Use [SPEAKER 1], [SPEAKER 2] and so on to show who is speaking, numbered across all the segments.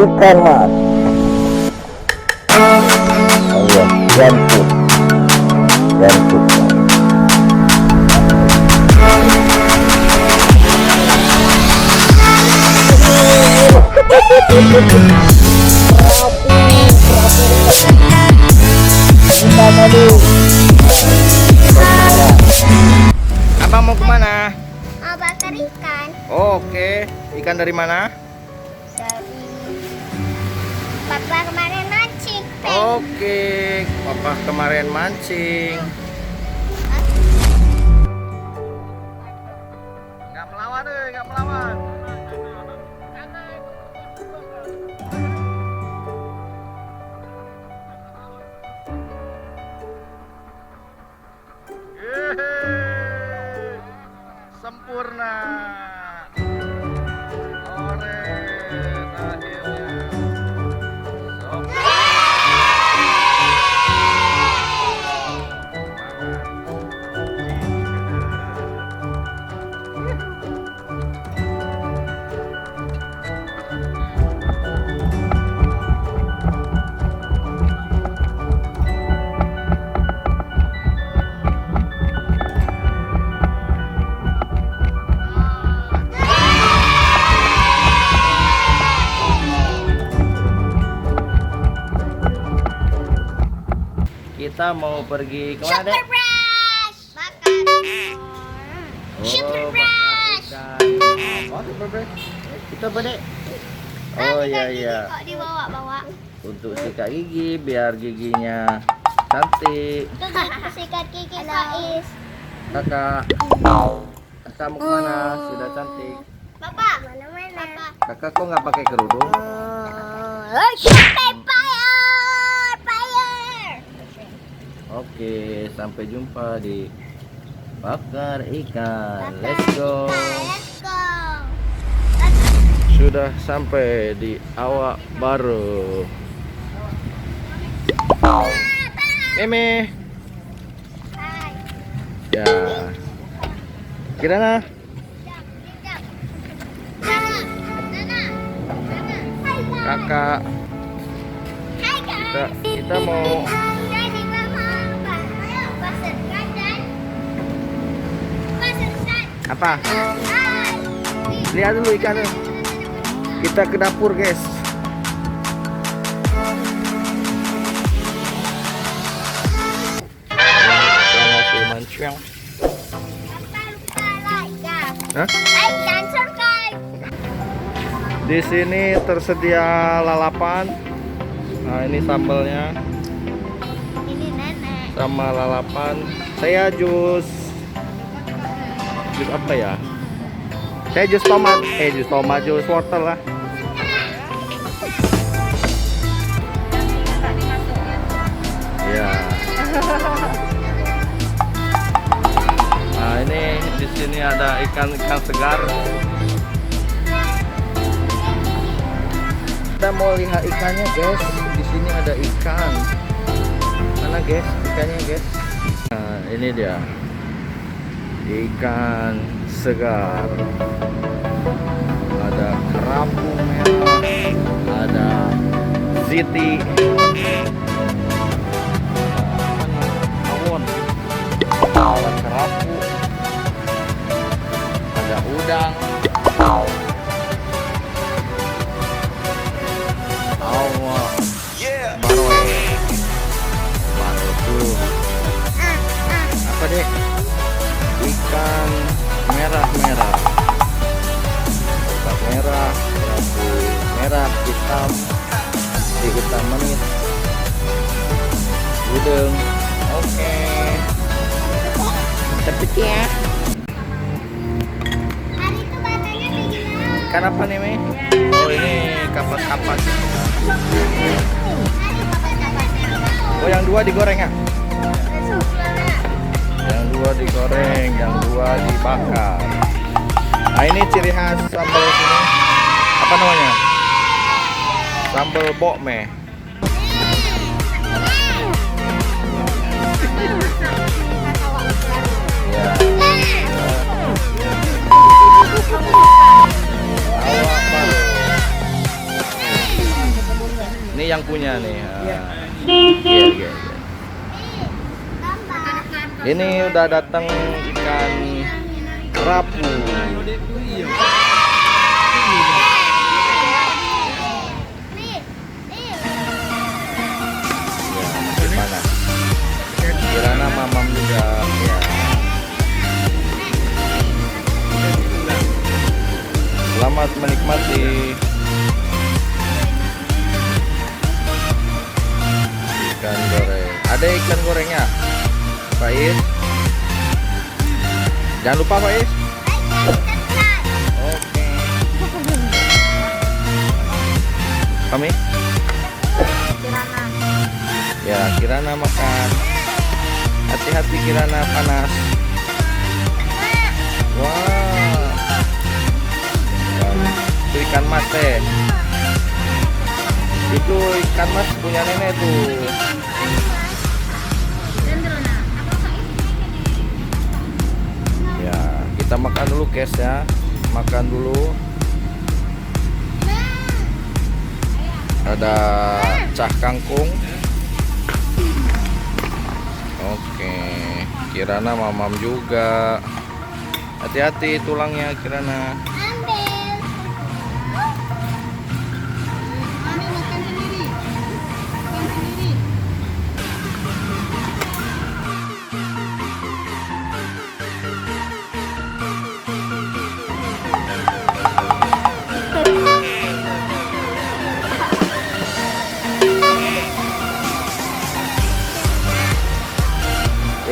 [SPEAKER 1] ikan mas. Oh iya, gantung.
[SPEAKER 2] Abang mau kemana?
[SPEAKER 3] Mau bakar ikan
[SPEAKER 2] Oh, oke. Ikan dari mana?
[SPEAKER 3] dari papa kemarin mancing.
[SPEAKER 2] Oke, papa kemarin mancing. Nggak melawan deh, nggak melawan. Yeay, sempurna. Oren akhirnya. Kita mau pergi kemana, Dek?
[SPEAKER 3] Super brush bakar. Super brush.
[SPEAKER 2] Oh, super brush. Kita apa, Dek? Oh iya iya.
[SPEAKER 3] Kok dibawa-bawa?
[SPEAKER 2] Untuk sikat gigi biar giginya cantik.
[SPEAKER 3] Tuh sikat gigi Faiz.
[SPEAKER 2] Kakak. Kakak mau kemana? Sudah cantik.
[SPEAKER 3] Bapak. Mana-mana.
[SPEAKER 2] Kakak kok nggak pakai kerudung?
[SPEAKER 3] Sampai fire.
[SPEAKER 2] Oke, sampai jumpa di bakar ikan. Let's go.
[SPEAKER 3] Let's go.
[SPEAKER 2] Sudah sampai di Awak Baru. Meme.
[SPEAKER 3] Hai.
[SPEAKER 2] Ya. Kirana. Kakak.
[SPEAKER 3] Hai guys.
[SPEAKER 2] Kita mau
[SPEAKER 3] Jadi mama pasar dan pasar.
[SPEAKER 2] apa?
[SPEAKER 3] Hai.
[SPEAKER 2] Lihat dulu ikannya. Kita ke dapur, guys. Hah? Di sini tersedia lalapan. Nah, ini sambalnya
[SPEAKER 3] Ini nenek.
[SPEAKER 2] sama lalapan. Saya jus apa ya? Saya jus tomat, jus wortel lah. Ya. Nah, ini di sini ada ikan-ikan segar. Kita mau lihat ikannya, guys. Di sini ada ikan. Mana, guys? Ikannya, guys. Nah, ini dia. Ikan segar. Ada kerapu merah, ada ziti, ada kerapu, ada udang, awak, baru tuh apa, Dek? Ikan merah-merah, otak merah, kerapu merah, hitam, hitam manis, udang. Oke. Cepet ya.
[SPEAKER 3] Hari itu batanya kayak gimana?
[SPEAKER 2] Ikan apa nih, Mei? Oh, ini kapas-kapas. Oh, yang dua digoreng ya? Yang dua digoreng, yang dua dibakar. Nah, ini ciri khas sambal sini. Apa namanya? Sambal bokme. Ya. Awak Baru. punya nih. Iya.
[SPEAKER 3] Tambah.
[SPEAKER 2] Ini udah datang ikan kerapu.
[SPEAKER 3] Nih, nih.
[SPEAKER 2] Ya, masih panas. Kirana mamam juga ya. Selamat menikmati. Ikan goreng. Ada ikan gorengnya, Pak Is. Jangan lupa Pak Is. Oke. Kami? Ya, Kirana makan. Hati-hati Kirana, panas. Wah. Itu ikan mas teh. Itu ikan mas punya nenek tuh. Ya, kita makan dulu guys ya. Makan dulu. Ada cah kangkung. Oke, Kirana mamam juga. Hati-hati tulangnya Kirana.
[SPEAKER 3] Ambil.
[SPEAKER 4] Mami makan sendiri. Makan sendiri.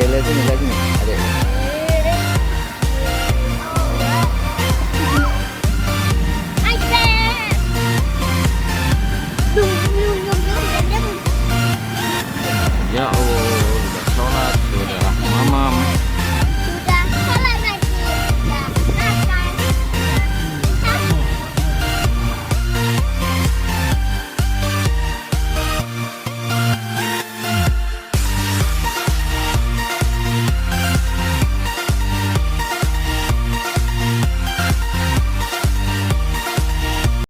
[SPEAKER 1] Lihat sini, adek.